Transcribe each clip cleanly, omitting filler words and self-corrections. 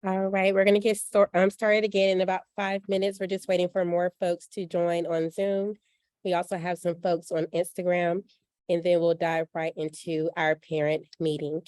All right, we're gonna get started again in about 5 minutes. We're just waiting for more folks to join on Zoom. We also have some folks on Instagram, and then we'll dive right into our parent meeting.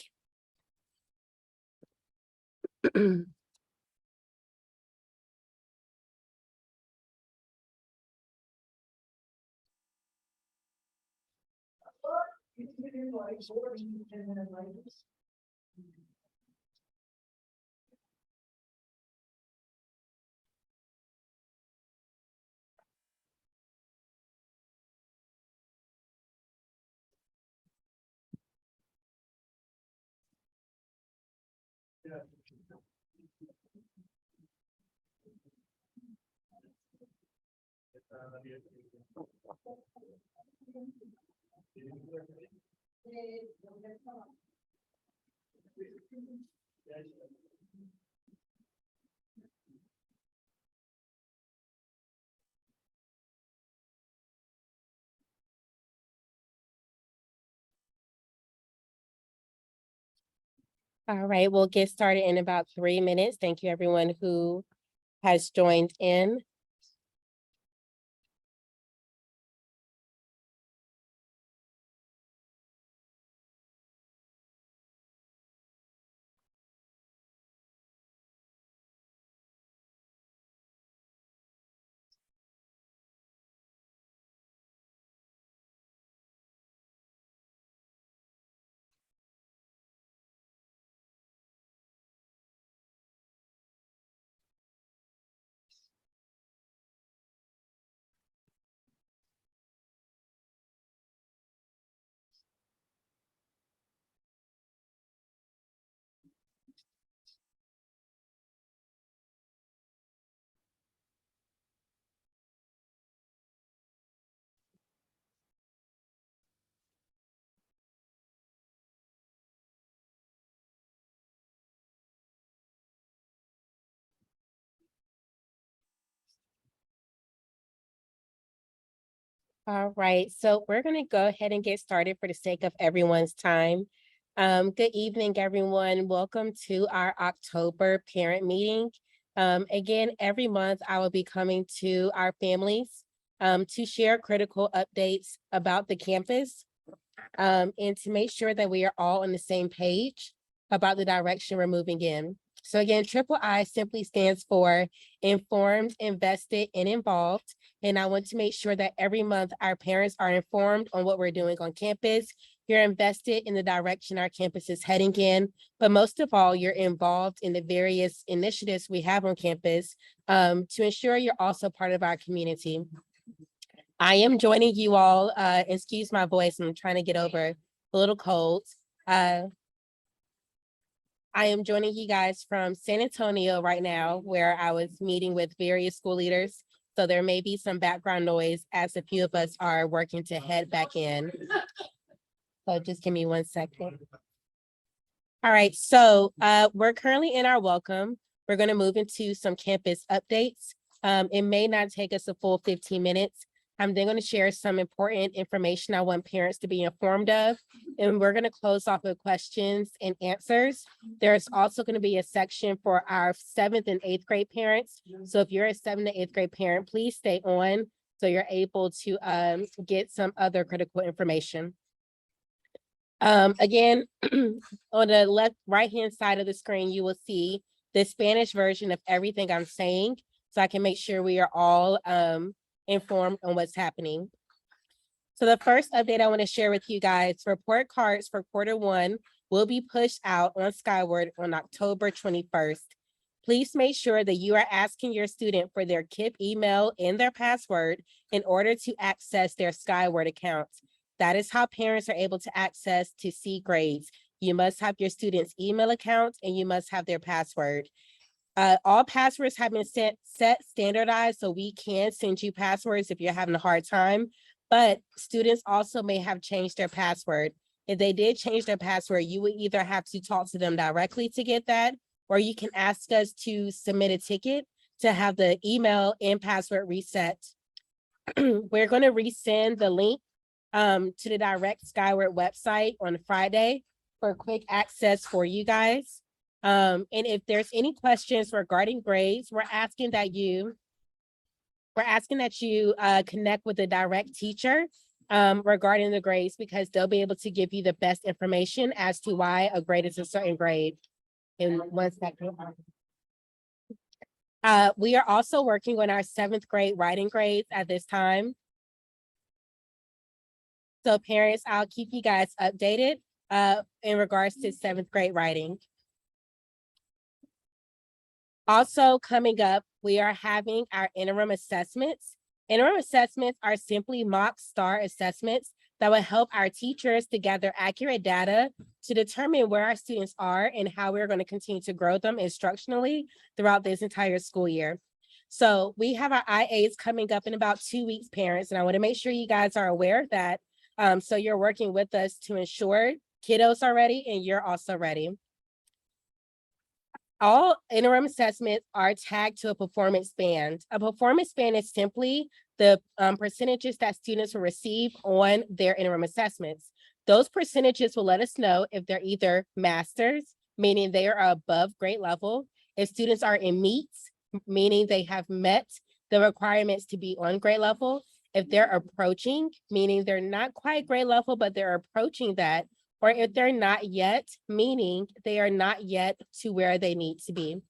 All right, we'll get started in about 3 minutes. Thank you, everyone who has joined in. All right, so we're gonna go ahead and get started for the sake of everyone's time. Good evening, everyone. Welcome to our October parent meeting. Again, every month I will be coming to our families to share critical updates about the campus and to make sure that we are all on the same page about the direction we're moving in. So again, Triple I simply stands for informed, invested, and involved. And I want to make sure that every month our parents are informed on what we're doing on campus. You're invested in the direction our campus is heading in, but most of all, you're involved in the various initiatives we have on campus to ensure you're also part of our community. I am joining you all, excuse my voice, I'm trying to get over a little cold. I am joining you guys from San Antonio right now, where I was meeting with various school leaders. So there may be some background noise as a few of us are working to head back in. So just give me 1 second. All right, so we're currently in our welcome. We're going to move into some campus updates. It may not take us a full 15 minutes. I'm then going to share some important information I want parents to be informed of, and we're going to close off with questions and answers. There's also going to be a section for our 7th and 8th grade parents. So if you're a 7th and 8th grade parent, please stay on so you're able to get some other critical information. Again, on the right-hand side of the screen, you will see the Spanish version of everything I'm saying, so I can make sure we are all informed on what's happening. So the first update I want to share with you guys, report cards for Q1 will be pushed out on Skyward on October 21st. Please make sure that you are asking your student for their KIPP email and their password in order to access their Skyward account. That is how parents are able to access to see grades. You must have your student's email account and you must have their password. All passwords have been set standardized, so we can send you passwords if you're having a hard time, but students also may have changed their password. If they did change their password, you would either have to talk to them directly to get that, or you can ask us to submit a ticket to have the email and password reset. We're going to resend the link to the direct Skyward website on Friday for quick access for you guys. And if there's any questions regarding grades, we're asking that you connect with a direct teacher regarding the grades, because they'll be able to give you the best information as to why a grade is a certain grade. In 1 second. We are also working on our 7th grade writing grades at this time. So parents, I'll keep you guys updated in regards to 7th grade writing. Also coming up, we are having our interim assessments. Interim assessments are simply mock STAR assessments that will help our teachers to gather accurate data to determine where our students are and how we're going to continue to grow them instructionally throughout this entire school year. So we have our IAs coming up in about 2 weeks, parents, and I want to make sure you guys are aware of that. So you're working with us to ensure kiddos are ready and you're also ready. All interim assessments are tagged to a performance band. A performance band is simply the percentages that students will receive on their interim assessments. Those percentages will let us know if they're either masters, meaning they are above grade level, if students are in meets, meaning they have met the requirements to be on grade level, if they're approaching, meaning they're not quite grade level, but they're approaching that, or if they're not yet, meaning they are not yet to where they need to be.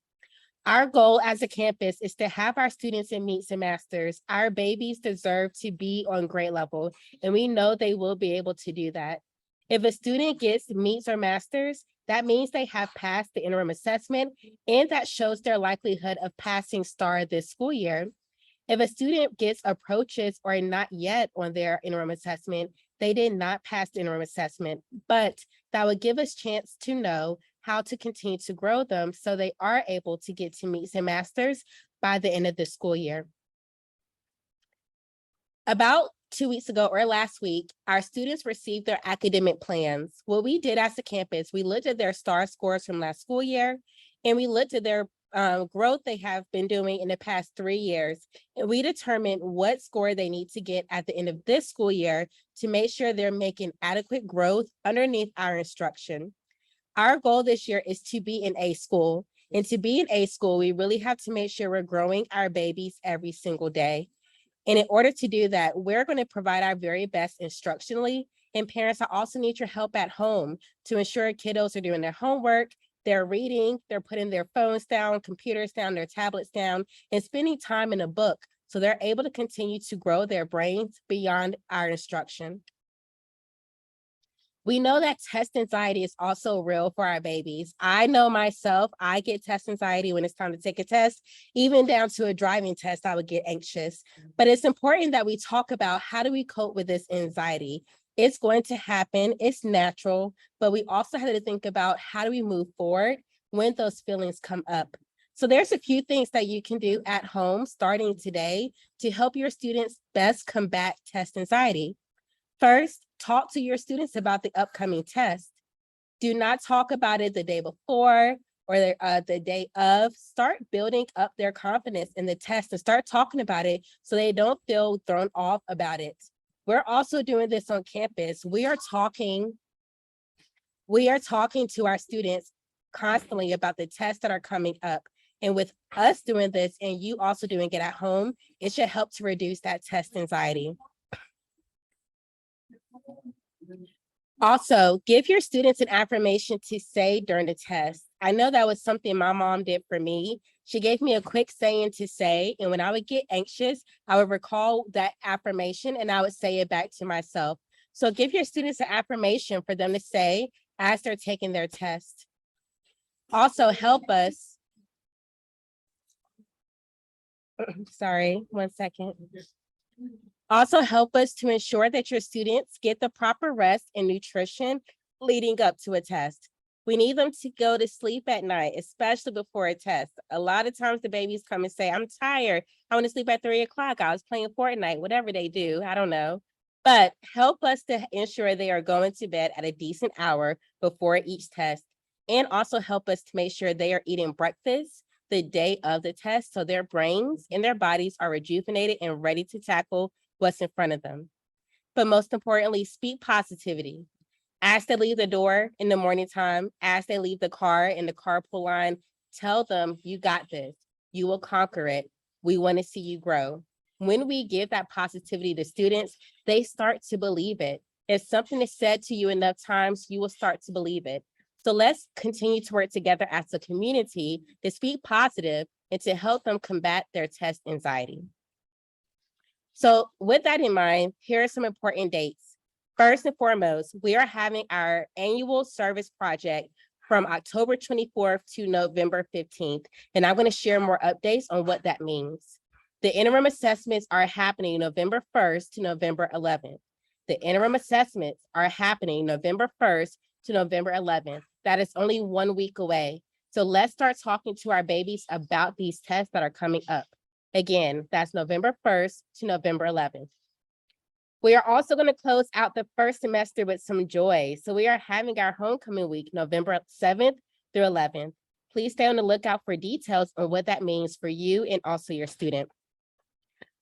Our goal as a campus is to have our students in meets and masters. Our babies deserve to be on grade level, and we know they will be able to do that. If a student gets meets or masters, that means they have passed the interim assessment, and that shows their likelihood of passing STAR this school year. If a student gets approaches or not yet on their interim assessment, they did not pass the interim assessment, but that would give us chance to know how to continue to grow them so they are able to get to meets and masters by the end of the school year. About 2 weeks ago or last week, our students received their academic plans. What we did as a campus, we looked at their STAR scores from last school year, and we looked at their growth they have been doing in the past 3 years. And we determined what score they need to get at the end of this school year to make sure they're making adequate growth underneath our instruction. Our goal this year is to be an A school. And to be an A school, we really have to make sure we're growing our babies every single day. And in order to do that, we're going to provide our very best instructionally. And parents, I also need your help at home to ensure kiddos are doing their homework, they're reading, they're putting their phones down, computers down, their tablets down, and spending time in a book so they're able to continue to grow their brains beyond our instruction. We know that test anxiety is also real for our babies. I know myself, I get test anxiety when it's time to take a test. Even down to a driving test, I would get anxious. But it's important that we talk about how do we cope with this anxiety. It's going to happen, it's natural, but we also have to think about how do we move forward when those feelings come up. So there's a few things that you can do at home starting today to help your students best combat test anxiety. First, talk to your students about the upcoming test. Do not talk about it the day before or the day of. Start building up their confidence in the test and start talking about it so they don't feel thrown off about it. We're also doing this on campus. We are talking to our students constantly about the tests that are coming up. And with us doing this and you also doing it at home, it should help to reduce that test anxiety. Also, give your students an affirmation to say during the test. I know that was something my mom did for me. She gave me a quick saying to say, and when I would get anxious, I would recall that affirmation and I would say it back to myself. So give your students an affirmation for them to say as they're taking their test. Also help us. Sorry, 1 second. Also help us to ensure that your students get the proper rest and nutrition leading up to a test. We need them to go to sleep at night, especially before a test. A lot of times the babies come and say, I'm tired. I want to sleep at 3 o'clock. I was playing Fortnite, whatever they do. I don't know. But help us to ensure they are going to bed at a decent hour before each test. And also help us to make sure they are eating breakfast the day of the test so their brains and their bodies are rejuvenated and ready to tackle what's in front of them. But most importantly, speak positivity. As they leave the door in the morning time, as they leave the car in the carpool line, tell them you got this. You will conquer it. We want to see you grow. When we give that positivity to students, they start to believe it. If something is said to you enough times, you will start to believe it. So let's continue to work together as a community to speak positive and to help them combat their test anxiety. So with that in mind, here are some important dates. First and foremost, we are having our annual service project from October 24th to November 15th. And I'm going to share more updates on what that means. The interim assessments are happening November 1st to November 11th. The interim assessments are happening November 1st to November 11th. That is only 1 week away. So let's start talking to our babies about these tests that are coming up. Again, that's November 1st to November 11th. We are also going to close out the first semester with some joy. So we are having our homecoming week, November 7th through 11th. Please stay on the lookout for details on what that means for you and also your student.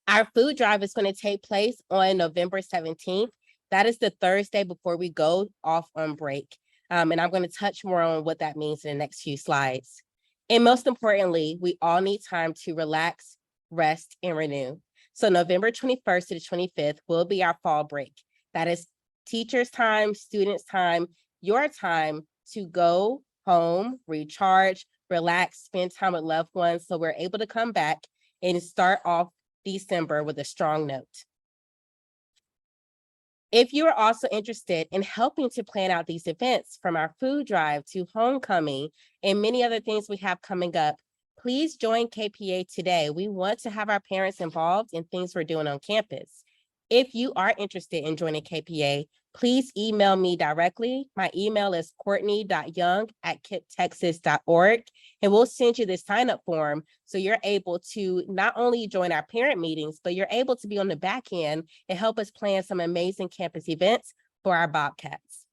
Our food drive is going to take place on November 17th. That is the Thursday before we go off on break. And I'm going to touch more on what that means in the next few slides. And most importantly, we all need time to relax, rest, and renew. So November 21st to the 25th will be our fall break. That is teachers' time, students' time, your time to go home, recharge, relax, spend time with loved ones so we're able to come back and start off December with a strong note. If you are also interested in helping to plan out these events, from our food drive to homecoming and many other things we have coming up, please join KPA today. We want to have our parents involved in things we're doing on campus. If you are interested in joining KPA, please email me directly. My email is courtney.young@kiptexas.org, and we'll send you the sign-up form so you're able to not only join our parent meetings, but you're able to be on the back end and help us plan some amazing campus events for our Bobcats.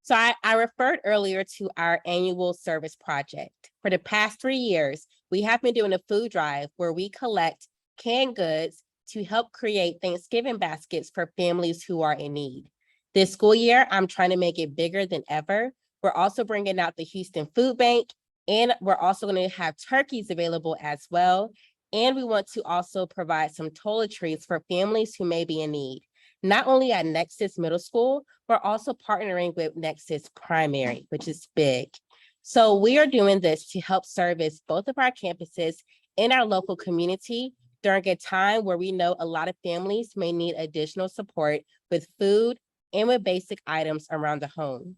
So I referred earlier to our annual service project. For the past 3 years, we have been doing a food drive where we collect canned goods to help create Thanksgiving baskets for families who are in need. This school year, I'm trying to make it bigger than ever. We're also bringing out the Houston Food Bank, and we're also going to have turkeys available as well. And we want to also provide some toiletries for families who may be in need. Not only at Nexus Middle School, we're also partnering with Nexus Primary, which is big. So we are doing this to help service both of our campuses in our local community during a time where we know a lot of families may need additional support with food and with basic items around the home.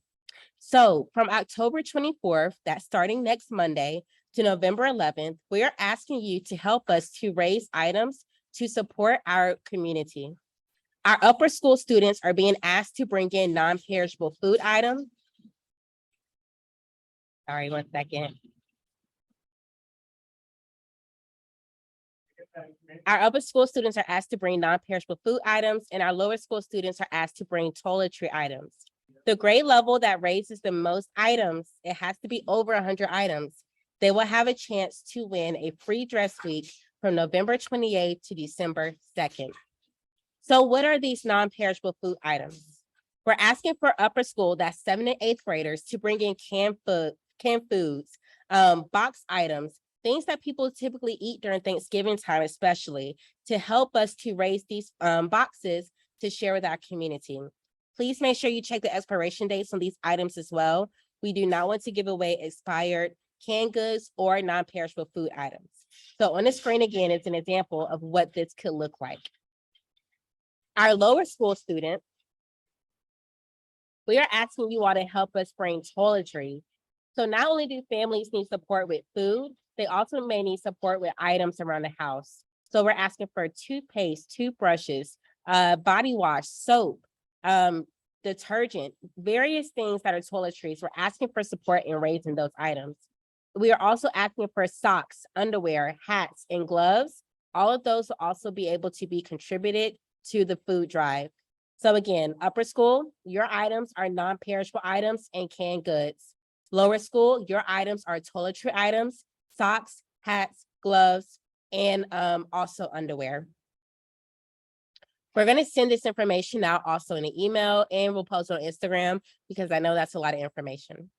So from October 24th, that's starting next Monday, to November 11th, we are asking you to help us to raise items to support our community. Our upper school students are being asked to bring in non-perishable food items. Sorry, 1 second. Our upper school students are asked to bring non-perishable food items, and our lower school students are asked to bring toiletry items. The grade level that raises the most items, it has to be over 100 items. They will have a chance to win a free dress week from November 28th to December 2nd. So what are these non-perishable food items? We're asking for upper school, that's 7th and 8th graders, to bring in canned foods, box items, things that people typically eat during Thanksgiving time, especially, to help us to raise these boxes to share with our community. Please make sure you check the expiration dates on these items as well. We do not want to give away expired canned goods or non-perishable food items. So on the screen again, it's an example of what this could look like. Our lower school students, we are asking you all to help us bring toiletry. So not only do families need support with food, they also may need support with items around the house. So we're asking for toothpaste, toothbrushes, body wash, soap, detergent, various things that are toiletries. We're asking for support in raising those items. We are also asking for socks, underwear, hats, and gloves. All of those will also be able to be contributed to the food drive. So again, upper school, your items are non-perishable items and canned goods. Lower school, your items are toiletry items, socks, hats, gloves, and also underwear. We're going to send this information out also in an email, and we'll post on Instagram because I know that's a lot of information.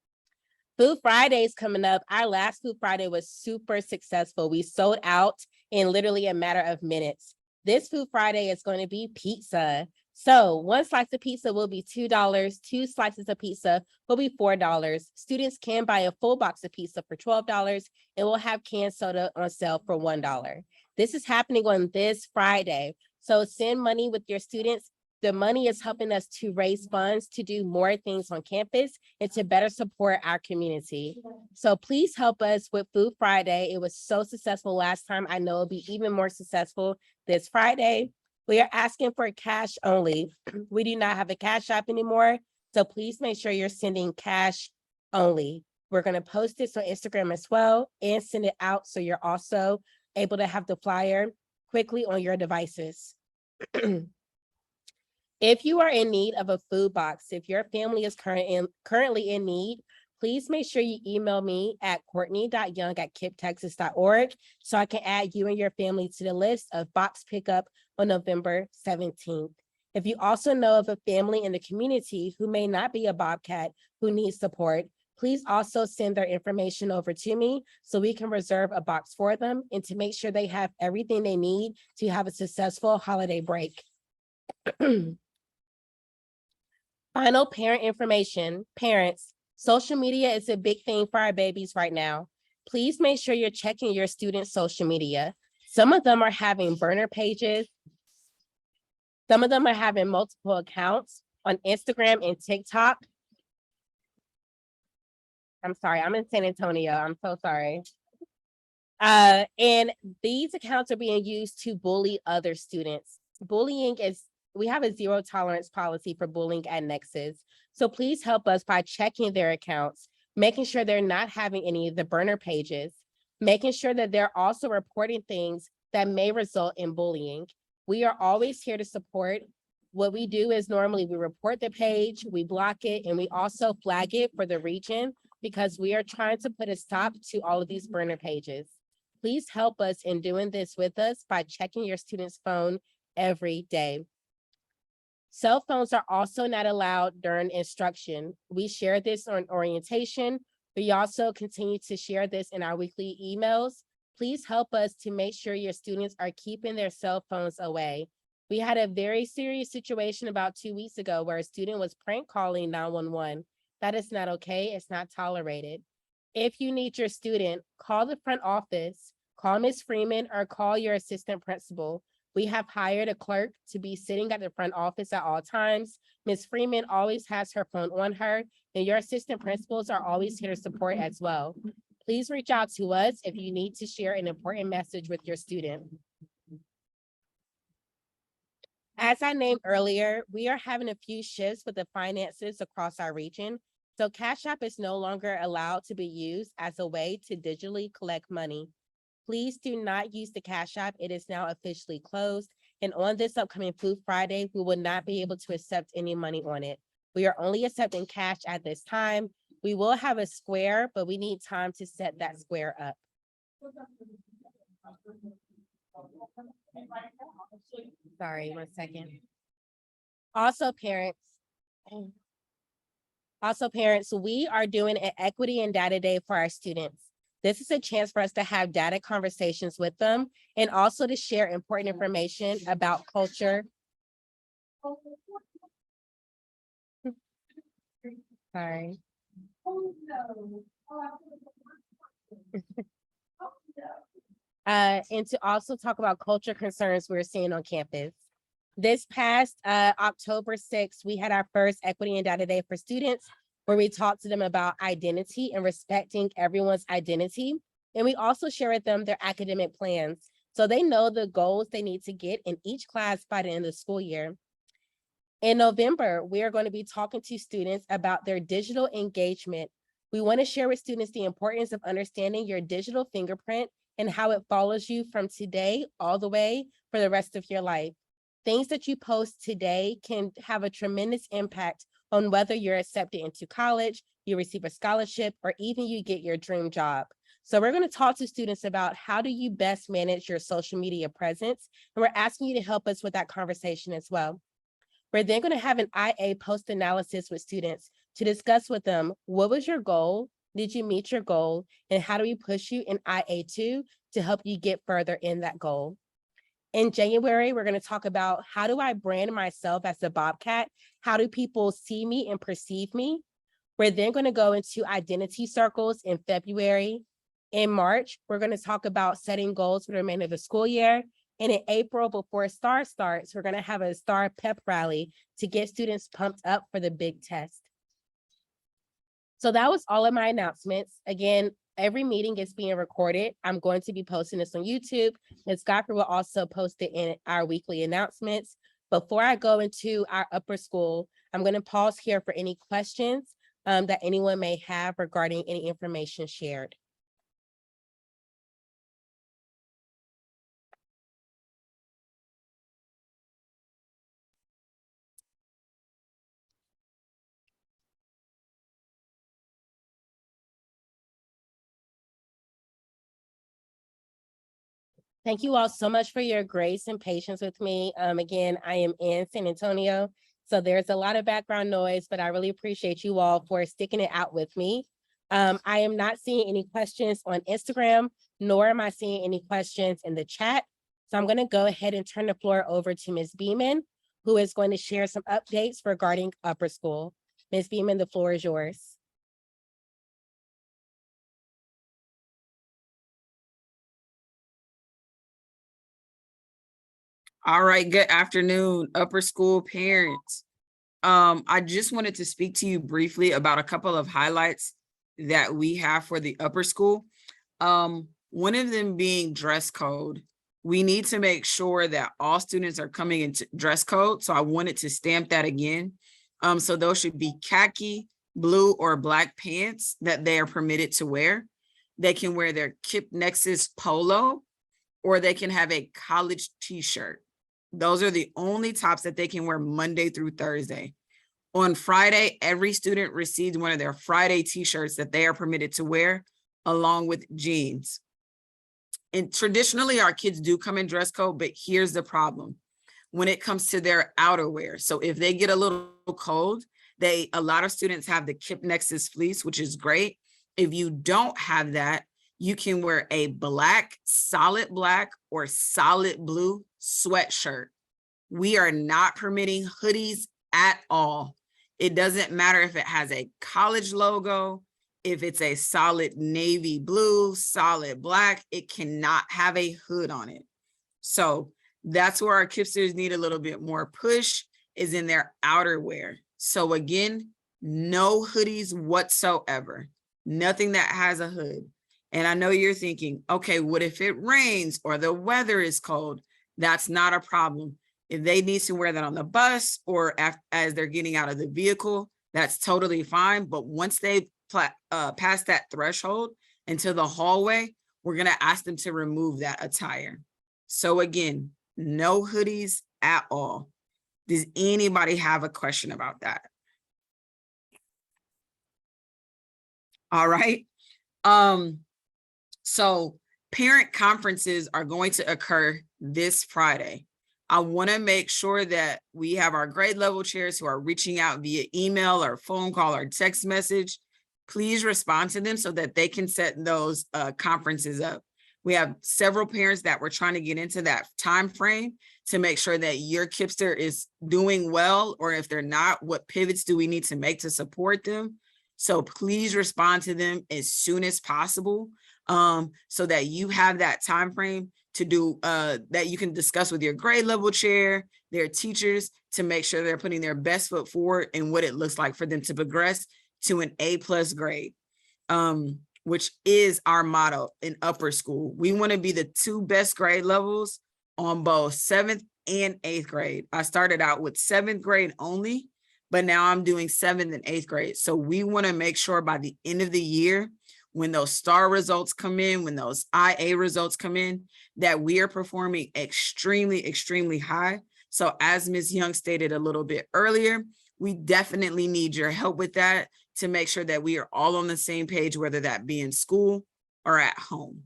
Food Friday is coming up. Our last Food Friday was super successful. We sold out in literally a matter of minutes. This Food Friday is going to be pizza. So one slice of pizza will be $2. 2 slices of pizza will be $4. Students can buy a full box of pizza for $12, and we'll have canned soda on sale for $1. This is happening on this Friday. So send money with your students. The money is helping us to raise funds to do more things on campus and to better support our community. So please help us with Food Friday. It was so successful last time. I know it'll be even more successful this Friday. We are asking for cash only. We do not have a Cash App anymore. So please make sure you're sending cash only. We're going to post this on Instagram as well and send it out so you're also able to have the flyer quickly on your devices. If you are in need of a food box, if your family is currently in need, please make sure you email me at courtney.young@kiptexas.org so I can add you and your family to the list of box pickup on November 17th. If you also know of a family in the community who may not be a Bobcat who needs support, please also send their information over to me so we can reserve a box for them and to make sure they have everything they need to have a successful holiday break. Final parent information. Parents, social media is a big thing for our babies right now. Please make sure you're checking your students' social media. Some of them are having burner pages. Some of them are having multiple accounts on Instagram and TikTok. I'm sorry, I'm in San Antonio. I'm so sorry. And these accounts are being used to bully other students. We have a zero tolerance policy for bullying at Nexus. So please help us by checking their accounts, making sure they're not having any of the burner pages, making sure that they're also reporting things that may result in bullying. We are always here to support. What we do is normally we report the page, we block it, and we also flag it for the region because we are trying to put a stop to all of these burner pages. Please help us in doing this with us by checking your student's phone every day. Cell phones are also not allowed during instruction. We share this on orientation. We also continue to share this in our weekly emails. Please help us to make sure your students are keeping their cell phones away. We had a very serious situation about 2 weeks ago where a student was prank calling 911. That is not okay. It's not tolerated. If you need your student, call the front office, call Ms. Freeman, or call your assistant principal. We have hired a clerk to be sitting at the front office at all times. Ms. Freeman always has her phone on her, and your assistant principals are always here to support as well. Please reach out to us if you need to share an important message with your student. As I named earlier, we are having a few shifts with the finances across our region. So Cash App is no longer allowed to be used as a way to digitally collect money. Please do not use the Cash App. It is now officially closed. And on this upcoming Food Friday, we will not be able to accept any money on it. We are only accepting cash at this time. We will have a square, but we need time to set that square up. Sorry, 1 second. Also, parents, we are doing an equity and data day for our students. This is a chance for us to have data conversations with them and also to share important information about culture. Sorry. And to also talk about culture concerns we're seeing on campus. This past October 6th, we had our first Equity and Data Day for students, where we talked to them about identity and respecting everyone's identity. And we also share with them their academic plans, so they know the goals they need to get in each class by the end of the school year. In November, we are going to be talking to students about their digital engagement. We want to share with students the importance of understanding your digital fingerprint and how it follows you from today all the way for the rest of your life. Things that you post today can have a tremendous impact on whether you're accepted into college, you receive a scholarship, or even you get your dream job. So we're going to talk to students about how do you best manage your social media presence, and we're asking you to help us with that conversation as well. We're then going to have an IA post analysis with students to discuss with them, what was your goal? Did you meet your goal? And how do we push you in IA2 to help you get further in that goal? In January, we're going to talk about how do I brand myself as a Bobcat? How do people see me and perceive me? We're then going to go into identity circles in February. In March, we're going to talk about setting goals for the remainder of the school year. And in April, before STAR starts, we're going to have a STAR pep rally to get students pumped up for the big test. So that was all of my announcements. Again, every meeting is being recorded. I'm going to be posting this on YouTube. Ms. Godfrey will also post it in our weekly announcements. Before I go into our upper school, I'm going to pause here for any questions that anyone may have regarding any information shared. Thank you all so much for your grace and patience with me. Again, I am in San Antonio, so there's a lot of background noise, but I really appreciate you all for sticking it out with me. I am not seeing any questions on Instagram, nor am I seeing any questions in the chat. So I'm going to go ahead and turn the floor over to Ms. Beeman, who is going to share some updates regarding upper school. Ms. Beeman, the floor is yours. All right, good afternoon, upper school parents. I just wanted to speak to you briefly about a couple of highlights that we have for the upper school. One of them being dress code. We need to make sure that all students are coming into dress code. So I wanted to stamp that again. So those should be khaki, blue, or black pants that they are permitted to wear. They can wear their Kip Nexus polo, or they can have a college t-shirt. Those are the only tops that they can wear Monday through Thursday. On Friday, every student receives one of their Friday t-shirts that they are permitted to wear, along with jeans. And traditionally, our kids do come in dress code, but here's the problem. When it comes to their outerwear, so if they get a little cold, a lot of students have the Kip Nexus fleece, which is great. If you don't have that, you can wear a black, solid black, or solid blue sweatshirt. We are not permitting hoodies at all. It doesn't matter if it has a college logo, if it's a solid navy blue, solid black, it cannot have a hood on it. So that's where our Kipsters need a little bit more push, is in their outerwear. So again, no hoodies whatsoever, nothing that has a hood. And I know you're thinking, okay, what if it rains or the weather is cold? That's not a problem. If they need to wear that on the bus or as they're getting out of the vehicle, that's totally fine. But once they pass that threshold into the hallway, we're going to ask them to remove that attire. So again, no hoodies at all. Does anybody have a question about that? All right. So parent conferences are going to occur this Friday. I want to make sure that we have our grade level chairs who are reaching out via email or phone call or text message. Please respond to them so that they can set those conferences up. We have several parents that we're trying to get into that time frame to make sure that your Kipster is doing well, or if they're not, what pivots do we need to make to support them? So please respond to them as soon as possible, so that you have that time frame to do that you can discuss with your grade level chair, their teachers, to make sure they're putting their best foot forward and what it looks like for them to progress to an A+ grade, which is our motto in upper school. We want to be the 2 best grade levels on both 7th and 8th grade. I started out with 7th grade only, but now I'm doing 7th and 8th grade. So we want to make sure by the end of the year, when those STAR results come in, when those IA results come in, that we are performing extremely, extremely high. So as Ms. Young stated a little bit earlier, we definitely need your help with that to make sure that we are all on the same page, whether that be in school are at home.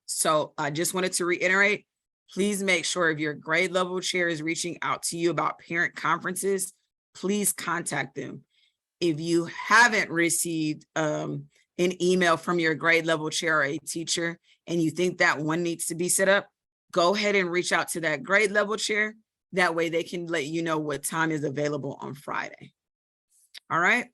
So I just wanted to reiterate, please make sure if your grade level chair is reaching out to you about parent conferences, please contact them. If you haven't received an email from your grade level chair or a teacher, and you think that one needs to be set up, go ahead and reach out to that grade level chair. That way they can let you know what time is available on Friday. All right.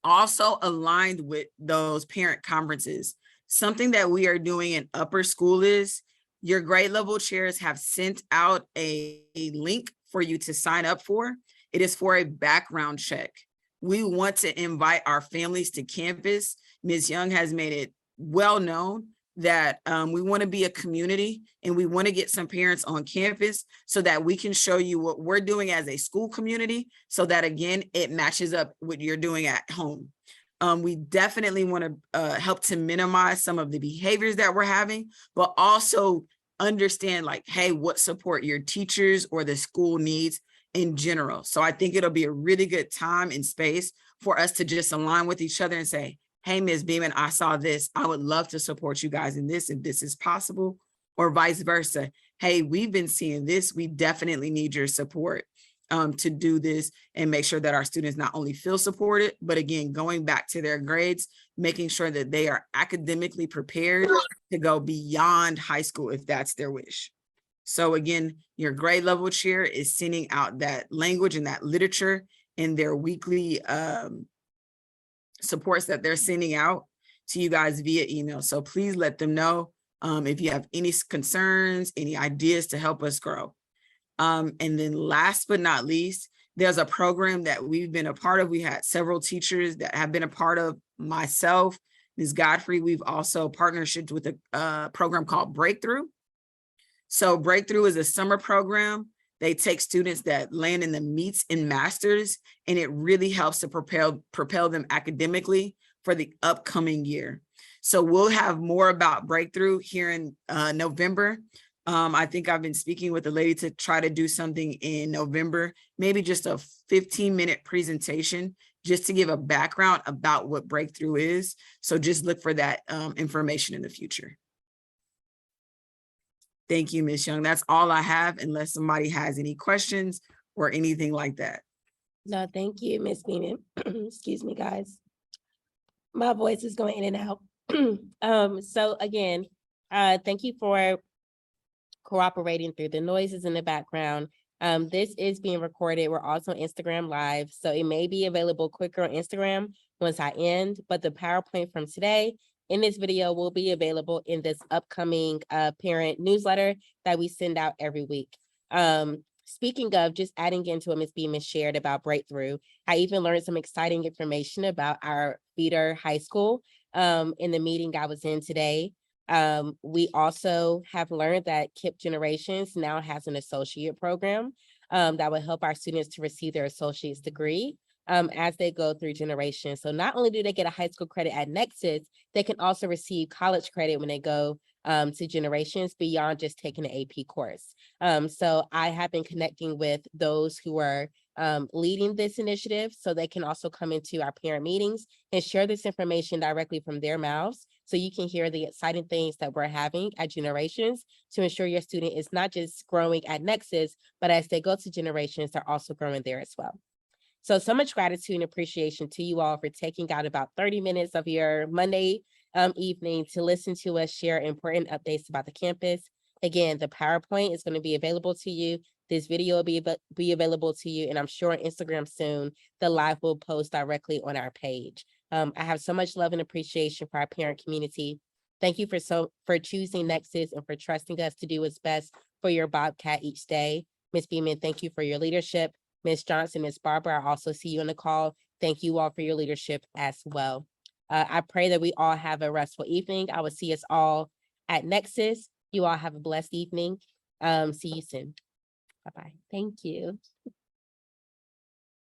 Also aligned with those parent conferences, something that we are doing in upper school is your grade level chairs have sent out a link for you to sign up for. It is for a background check. We want to invite our families to campus. Ms. Young has made it well known that we want to be a community and we want to get some parents on campus so that we can show you what we're doing as a school community, so that again, it matches up what you're doing at home. We definitely want to help to minimize some of the behaviors that we're having, but also understand like, hey, what support your teachers or the school needs in general. So I think it'll be a really good time and space for us to just align with each other and say, hey, Ms. Beeman, I saw this. I would love to support you guys in this if this is possible, or vice versa. Hey, we've been seeing this. We definitely need your support to do this and make sure that our students not only feel supported, but again, going back to their grades, making sure that they are academically prepared to go beyond high school if that's their wish. So again, your grade level chair is sending out that language and that literature in their weekly supports that they're sending out to you guys via email. So please let them know if you have any concerns, any ideas to help us grow. And then last but not least, there's a program that we've been a part of. We had several teachers that have been a part of, myself, Ms. Godfrey. We've also partnerships with a program called Breakthrough. So Breakthrough is a summer program. They take students that land in the meets and masters, and it really helps to propel them academically for the upcoming year. So we'll have more about Breakthrough here in November. I think I've been speaking with the lady to try to do something in November, maybe just a 15-minute presentation, just to give a background about what Breakthrough is. So just look for that information in the future. Thank you, Ms. Young. That's all I have, unless somebody has any questions or anything like that. No, thank you, Ms. Beeman. Excuse me, guys. My voice is going in and out. So again, thank you for cooperating through the noises in the background. This is being recorded. We're also on Instagram Live, so it may be available quicker on Instagram once I end, but the PowerPoint from today in this video will be available in this upcoming parent newsletter that we send out every week. Speaking of, just adding into what Ms. Beeman shared about Breakthrough, I even learned some exciting information about our feeder high school in the meeting I was in today. We also have learned that KIPP Generations now has an associate program that will help our students to receive their associate's degree as they go through generations. So not only do they get a high school credit at Nexus, they can also receive college credit when they go to Generations beyond just taking an AP course. So I have been connecting with those who are leading this initiative so they can also come into our parent meetings and share this information directly from their mouths, so you can hear the exciting things that we're having at Generations to ensure your student is not just growing at Nexus, but as they go to Generations, they're also growing there as well. So much gratitude and appreciation to you all for taking out about 30 minutes of your Monday evening to listen to us share important updates about the campus. Again, the PowerPoint is going to be available to you. This video will be available to you, and I'm sure on Instagram soon, the live will post directly on our page. I have so much love and appreciation for our parent community. Thank you for choosing Nexus and for trusting us to do what's best for your Bobcat each day. Ms. Beeman, thank you for your leadership. Ms. Johnson, Ms. Barbara, I also see you on the call. Thank you all for your leadership as well. I pray that we all have a restful evening. I will see us all at Nexus. You all have a blessed evening. See you soon. Bye-bye. Thank you.